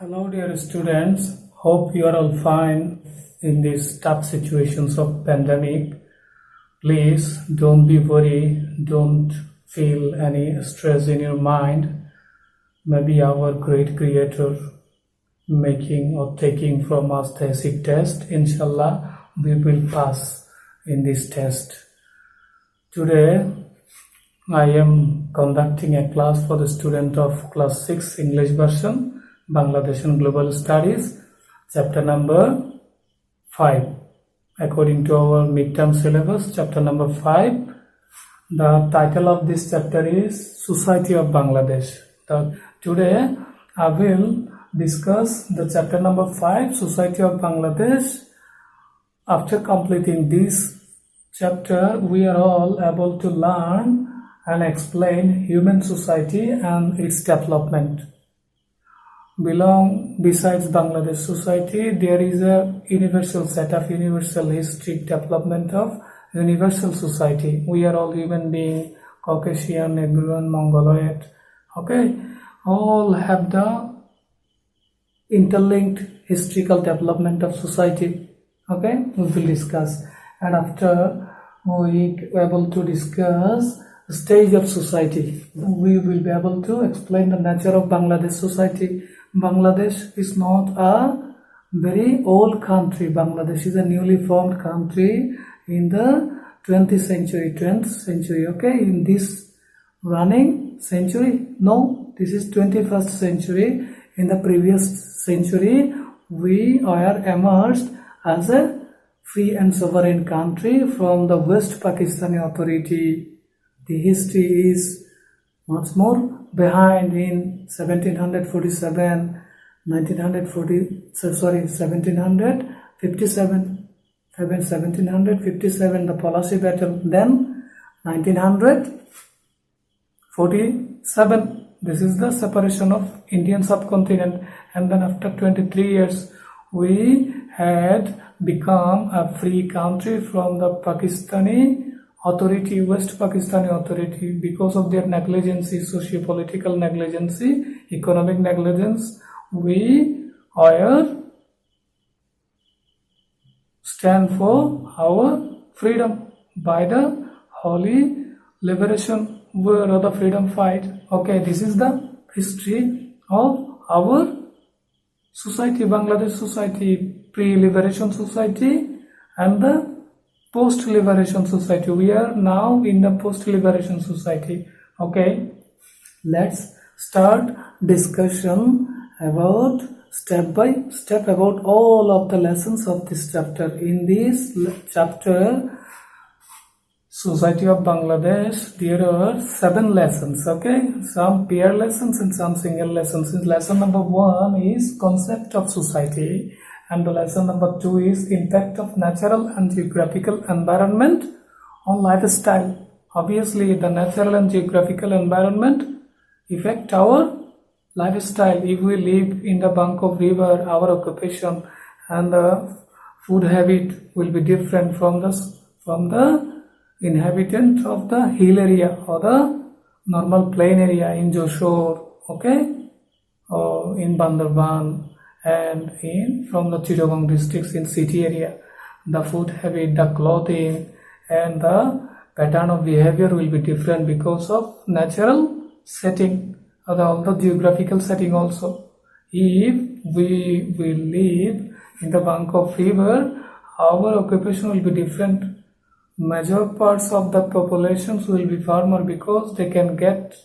Hello, dear students. Hope you are all fine in these tough situations of pandemic. Please don't be worried. Don't feel any stress in your mind. Maybe our great Creator making or taking from us the basic test. Inshallah, we will pass in this test. Today, I am conducting a class for the student of class 6 English version. Bangladesh and Global Studies, chapter number 5. According to our midterm syllabus, chapter number 5, the title of this chapter is Society of Bangladesh. Today, I will discuss the chapter number 5, Society of Bangladesh. After completing this chapter, we are all able to learn and explain human society and its development. Besides Bangladesh society, there is a universal set of universal history development of universal society. We are all human beings, Caucasian, Negrian, Mongoloid, okay, all have the interlinked historical development of society, okay, we will discuss. And after we are able to discuss the stage of society, we will be able to explain the nature of Bangladesh society. Bangladesh is not a very old country. Bangladesh is a newly formed country in the 20th century, okay, in this running century. No, this is 21st century. In the previous century, we are emerged as a free and sovereign country from the West Pakistani Authority. The history is much more behind in 1757, 1757, the Policy Battle, then 1947, this is the separation of Indian subcontinent, and then after 23 years, we had become a free country from the Pakistani Authority, West Pakistani Authority, because of their negligence, socio-political negligence, economic negligence. We stand for our freedom by the holy liberation war or the freedom fight. Okay, this is the history of our society, Bangladesh society, pre-liberation society and the post-liberation society. We are now in the post-liberation society. Okay, let's start discussion about step by step about all of the lessons of this chapter. In this chapter, Society of Bangladesh, there are 7 lessons, okay, some pair lessons and some single lessons. Lesson number 1 is concept of society, and the lesson number 2 is impact of natural and geographical environment on lifestyle. Obviously, the natural and geographical environment affect our lifestyle. If we live in the bank of river, our occupation and the food habit will be different from the inhabitant of the hill area or the normal plain area in Joshore, okay, or in Bandarban, and from the Chittagong districts in city area. The food habit, the clothing and the pattern of behavior will be different because of natural setting or the geographical setting also. If we will live in the bank of river, our occupation will be different. Major parts of the populations will be farmer because they can get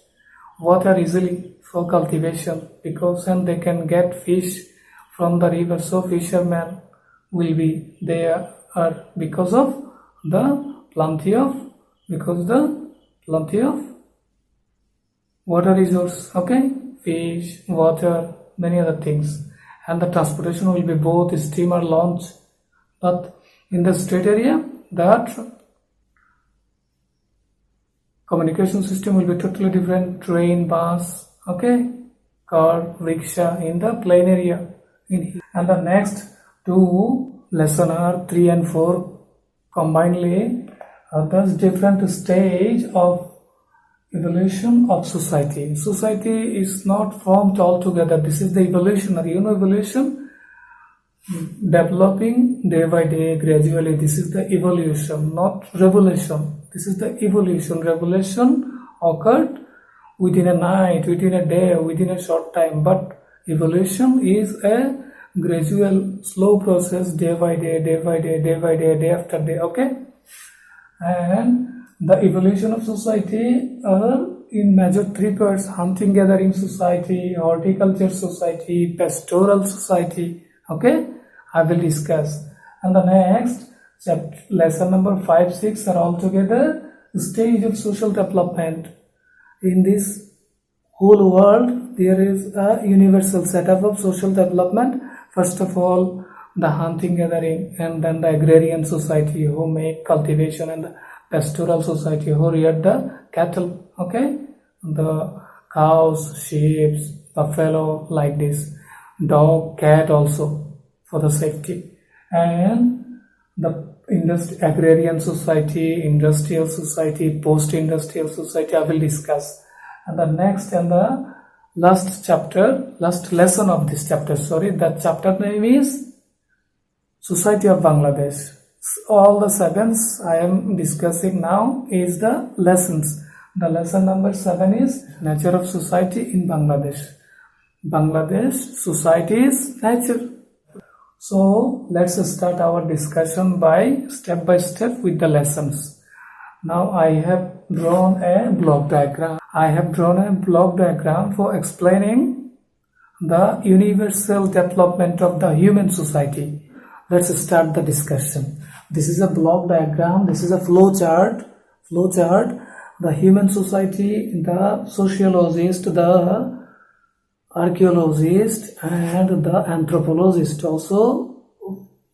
water easily for cultivation, and they can get fish from the river, so fishermen will be there because of the plenty of water resource, okay, fish, water, many other things. And the transportation will be both steam or launch. But in the state area, that communication system will be totally different. Train, bus, okay, car, rickshaw in the plain area. And the next 2 lessons are 3 and 4 combinedly. Thus different stage of Evolution of society. Society is not formed altogether. This is the evolutionary. Evolution, developing day by day, gradually. This is the evolution, not revolution. This is the evolution. Revolution occurred within a night, within a day, within a short time. But evolution is a gradual, slow process, day by day, day by day, day by day, day after day. Okay? And the evolution of society are in major three parts: hunting gathering society, horticulture society, pastoral society. Okay, I will discuss. And the next chapter, lesson number 5, 6 are all together stage of social development. In this whole world, there is a universal setup of social development. First of all, the hunting gathering, and then the agrarian society who make cultivation, and the pastoral society who reared the cattle, okay, the cows, sheep, buffalo, like this, dog, cat also for the safety, and the agrarian society, industrial society, post-industrial society I will discuss. And the next and the last lesson of this chapter, that chapter name is Society of Bangladesh. All the 7s I am discussing now is the lessons. The lesson number 7 is Nature of Society in Bangladesh. Bangladesh society is nature. So let's start our discussion by step with the lessons. Now I have drawn a block diagram. For explaining the universal development of the human society. Let's start the discussion. This is a block diagram. This is a flow chart. The human society, the sociologist, the archaeologist, and the anthropologist also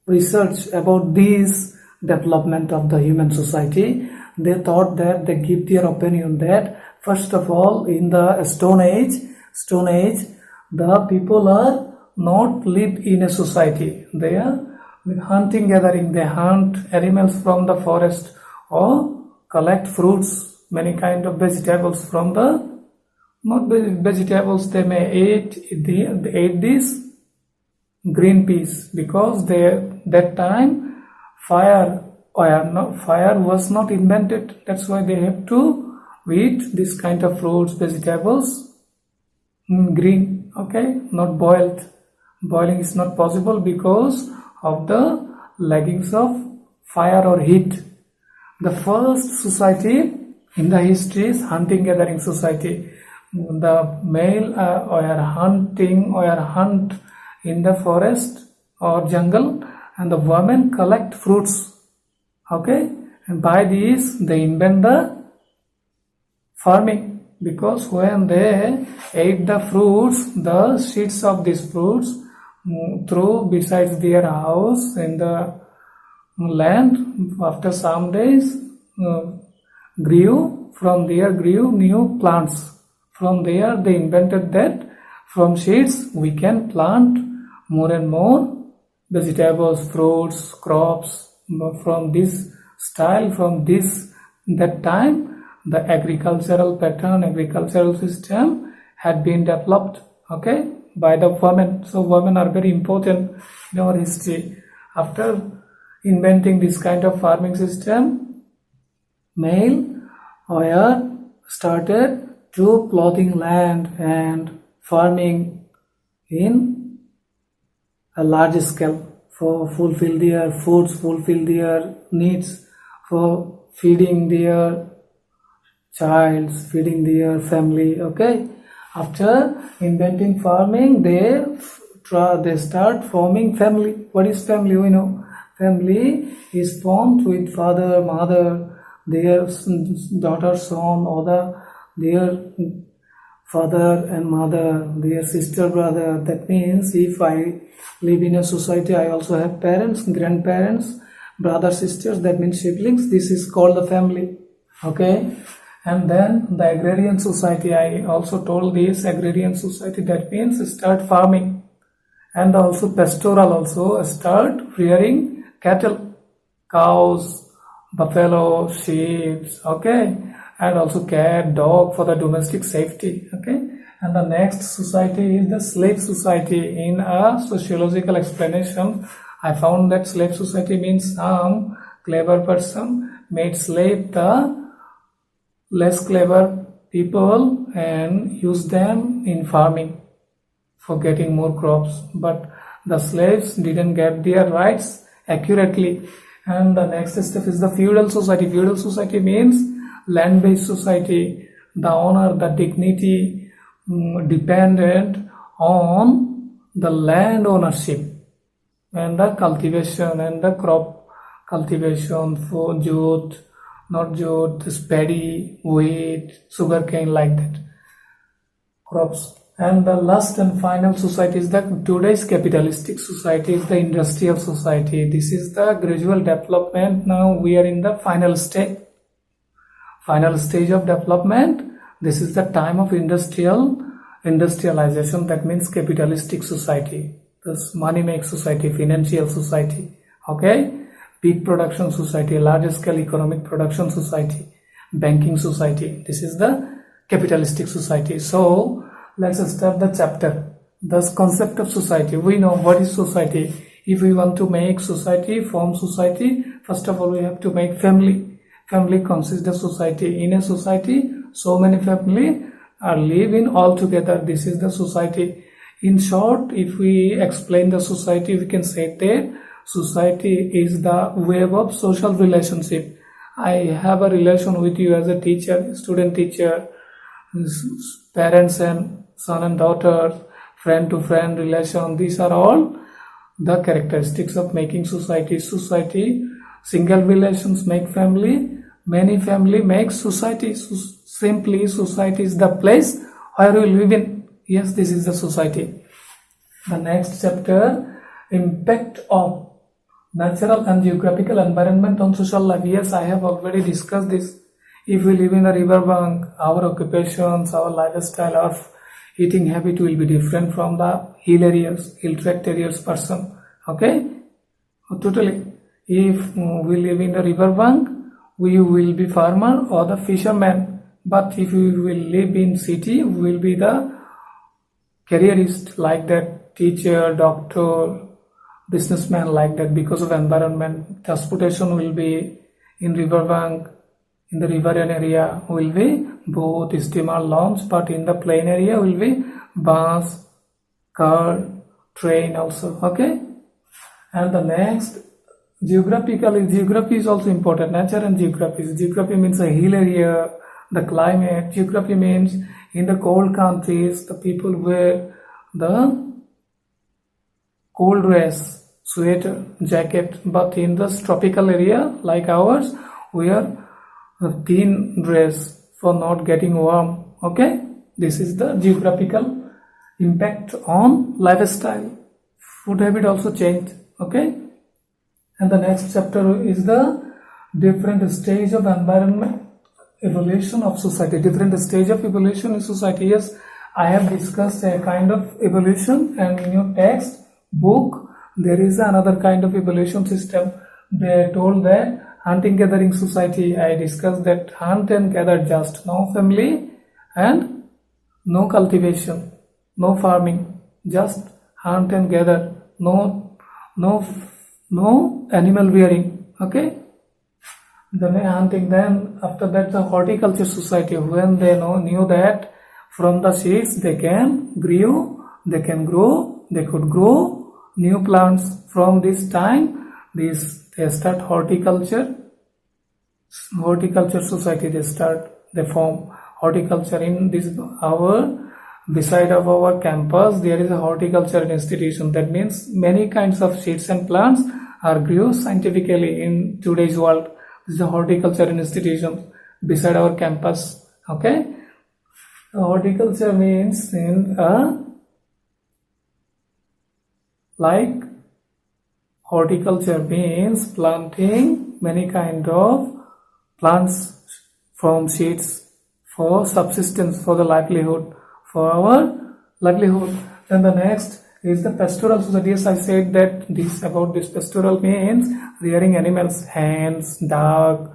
research about this development of the human society. They thought that they give their opinion that first of all, in the Stone Age, the people are not live in a society. They are hunting gathering. They hunt animals from the forest or collect fruits, many kind of vegetables from the, not vegetables, they may eat this green peas, because that time fire was not invented. That's why they have to eat this kind of fruits, vegetables, green, okay, not boiled. Boiling is not possible because of the laggings of fire or heat. The first society in the history is hunting gathering society. The male hunt in the forest or jungle, and the women collect fruits, okay, and by these they invent the farming, because when they ate the fruits, the seeds of these fruits through besides their house in the land, after some days grew new plants. From there they invented that from seeds we can plant more and more vegetables, fruits, crops. From this style, that time, the agricultural pattern, agricultural system had been developed, okay, by the women. So women are very important in our history. After inventing this kind of farming system, male started to plotting land and farming in a large scale for fulfill their needs, for feeding their child, feeding their family, okay. After inventing farming, they start forming family. What is family? We know family is formed with father, mother, their daughter, son, or their father and mother, their sister, brother. That means if I live in a society, I also have parents, grandparents, brothers, sisters, that means siblings. This is called the family, okay. And then the agrarian society, I also told this agrarian society, that means start farming, and also pastoral, also start rearing cattle, cows, buffalo, sheep, okay. and also cat, dog for the domestic safety. Okay, and the next society is the slave society. In a sociological explanation, I found that slave society means some clever person made slave the less clever people and use them in farming for getting more crops, but the slaves didn't get their rights accurately. And the next step is the feudal society. Feudal society means land-based society. The honor, the dignity dependent on the land ownership and the cultivation and the crop cultivation for jute, not jute, this paddy, wheat, sugarcane, like that crops. And the last and final society is the today's capitalistic society, is the industrial society. This is the gradual development. Now we are in the final stage of development. This is the time of industrialization. That means capitalistic society. This money makes society, financial society. Okay, big production society, large scale economic production society, banking society. This is the capitalistic society. So let's start the chapter. The concept of society. We know what is society. If we want to make society, form society, first of all we have to make family. Family consists of society. In a society, so many family are living all together. This is the society. In short, if we explain the society, we can say that society is the web of social relationship. I have a relation with you as a teacher, student teacher, parents and son and daughter, friend to friend relation. These are all the characteristics of making society. Society, single relations make family, many family makes society. Simply, society is the place where we live in. Yes, this is the society. The next chapter, impact of natural and geographical environment on social life. Yes, I have already discussed this. If we live in a riverbank, our occupations, our lifestyle, our eating habit will be different from the hill areas, hill tract areas person. Okay, totally. If we live in a riverbank, we will be farmer or the fisherman. But if we will live in city, we will be the careerist, like that, teacher, doctor, businessman, like that. Because of environment, transportation will be in riverbank. In the riverine area will be boat, steamer, launch, but in the plain area will be bus, car, train also. Okay, and the next, geography is also important. Nature and geography. Geography means a hill area, the climate. Geography means in the cold countries, the people wear the cold dress, sweater, jacket, but in the tropical area like ours, we are a thin dress for not getting warm. Okay, this is the geographical impact on lifestyle. Food habit also changed. Okay, and the next chapter is the different stage of environment evolution of society. Different stage of evolution in society. Yes, I have discussed a kind of evolution, and in your text book there is another kind of evolution system. They told that hunting gathering society, I discussed that hunt and gather, just no family and no cultivation, no farming, just hunt and gather, no animal rearing. Okay, then hunting. Then after that the horticulture society, when they knew that from the seeds they can grow, they could grow new plants. From this time, they start horticulture society. They form horticulture in this beside of our campus. There is a horticulture institution. That means many kinds of seeds and plants are grew scientifically in today's world. This is a horticulture institution beside our campus. Okay, horticulture means horticulture means planting many kind of plants from seeds for subsistence, for the livelihood, for our livelihood. Then the next is the pastoral society. Yes, I said that this pastoral means rearing animals, hens, dog,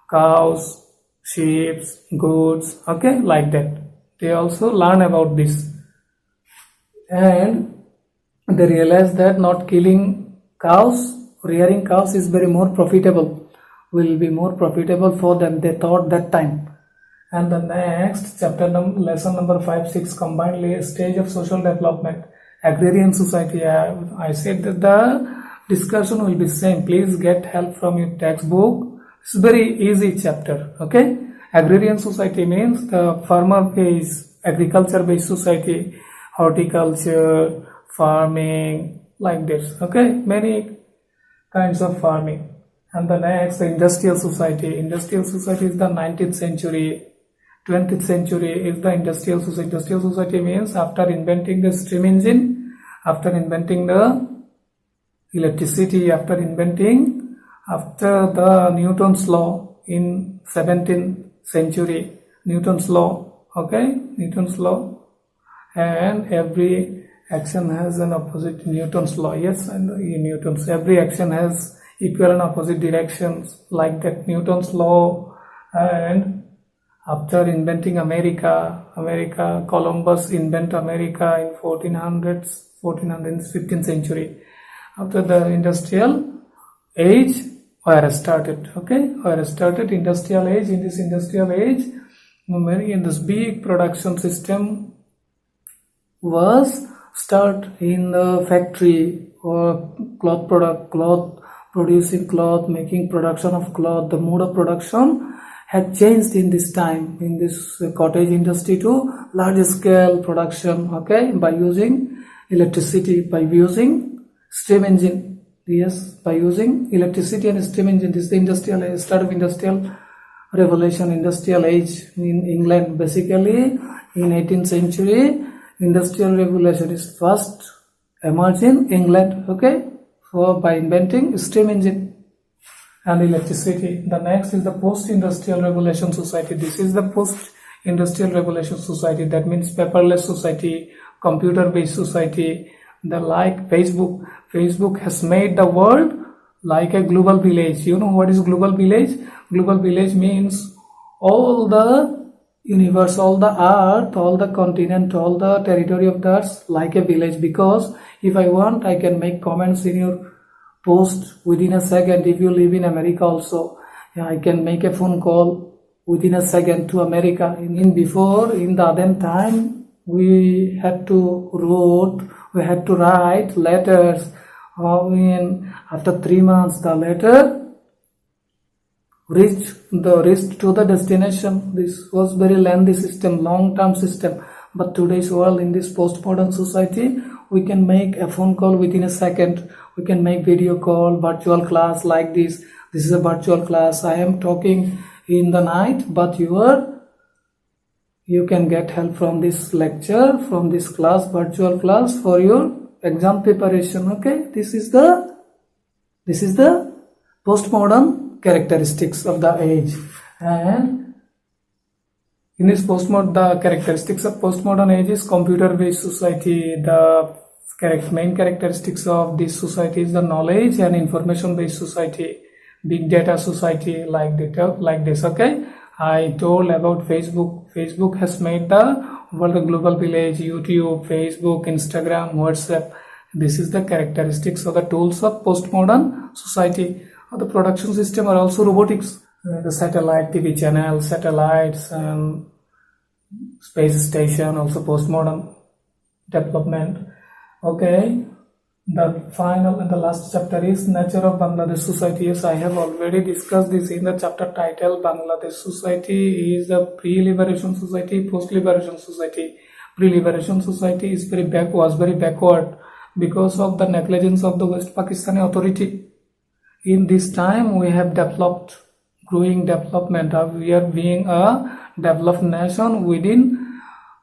cows, sheep, goats, okay, like that. They also learn about this, and they realize that not killing cows, rearing cows is very more profitable, will be more profitable for them, they thought that time. And the next chapter, lesson number 5, 6, combined stage of social development, agrarian society. I said that the discussion will be same. Please get help from your textbook. It's very easy chapter. Okay, agrarian society means the farmer based, agriculture based society, horticulture, farming, like this. Okay, many kinds of farming. And the next, the industrial society. Industrial society is the 19th century. 20th century is the industrial society. Industrial society means after inventing the steam engine, after inventing the electricity, after the Newton's law in 17th century, Newton's law, okay, Newton's law, and every action has an opposite Newton's law, yes, and Newton's, every action has equal and opposite directions, like that Newton's law. And after inventing America, Columbus invent America in 15th century. After the industrial age, where started, okay, where started industrial age. In this industrial age, in this big production system was start in the factory or producing cloth, making production of cloth. The mode of production had changed in this time, in this cottage industry, to large scale production, okay, by using electricity, by using steam engine, yes, by using electricity and steam engine. This is the industrial age, start of industrial revolution, industrial age in England. Basically, in 18th century, industrial revolution is first emerged in England, okay, by inventing steam engine and electricity. The next is the post-industrial revolution society. This is the post-industrial revolution society. That means paperless society, computer-based society. The like Facebook. Facebook has made the world like a global village. You know what is global village? Global village means all the universe, all the earth, all the continent, all the territory of the earth like a village. Because if I want, I can make comments in your post within a second. If you live in America also, I can make a phone call within a second to America. In the other time, we had to write letters. After 3 months, the letter reached to the destination. This was very lengthy system, long-term system. But today's world, in this postmodern society, we can make a phone call within a second. We can make video call, virtual class like this. This is a virtual class. I am talking in the night, but you can get help from this lecture, from this class, virtual class, for your exam preparation. Okay, this is the postmodern characteristics of the age. And in this the characteristics of postmodern age is computer-based society. The main characteristics of this society is the knowledge and information-based society, big data society, like this. Okay, I told about Facebook. Facebook has made the world a global village. YouTube, Facebook, Instagram, WhatsApp. This is the characteristics of the tools of postmodern society. The production system are also robotics. The satellite TV channel, satellites, and space station, also postmodern development. Okay, the final and the last chapter is nature of Bangladesh society. Yes, I have already discussed this in the chapter title. Bangladesh society is a pre-liberation society, post-liberation society. Pre-liberation society is was very backward because of the negligence of the West Pakistani authority. In this time, we have developed, growing development. We are being a developed nation within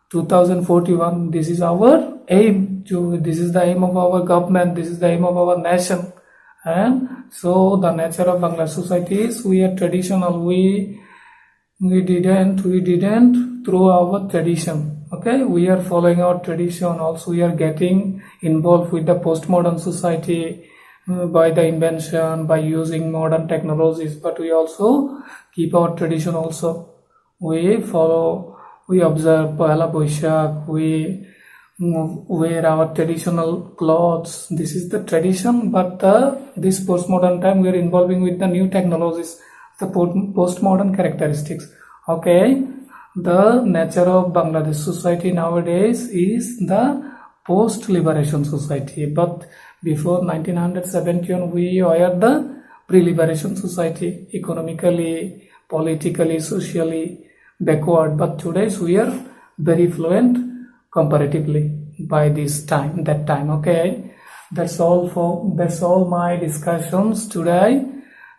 2041. This is our aim. This is the aim of our government. This is the aim of our nation. And so the nature of Bangladesh society is we are traditional. We didn't throw our tradition. Okay, we are following our tradition. Also, we are getting involved with the postmodern society. by the invention, by using modern technologies, but we also keep our tradition also. We follow, we observe Pahela Boishak, we wear our traditional clothes. This is the tradition, but this postmodern time we are involving with the new technologies, the postmodern characteristics. Okay, the nature of Bangladesh society nowadays is the post-liberation society, but before 1971 we were the pre-liberation society, economically, politically, socially backward, but today we are very fluent comparatively by that time. Okay, that's all my discussions today,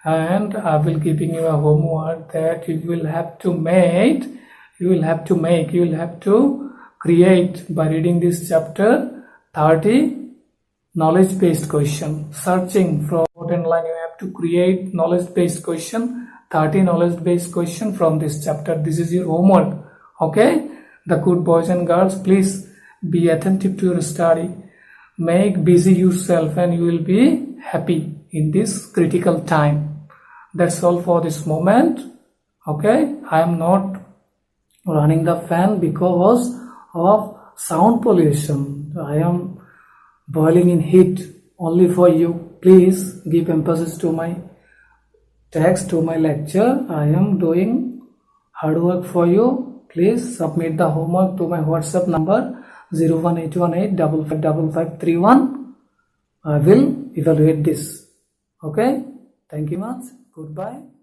and I will giving you a homework that you will have to create by reading this chapter 30 knowledge based question. Searching from important line, you have to create knowledge based question, 30 knowledge based question from this chapter. This is your homework. Okay, the good boys and girls, please be attentive to your study, make busy yourself, and you will be happy in this critical time. That's all for this moment. Okay, I am not running the fan because of sound pollution. I am boiling in heat only for you. Please give emphasis to my text, to my lecture. I am doing hard work for you. Please submit the homework to my WhatsApp number 01818555531. I will evaluate this. Okay, thank you much. Goodbye.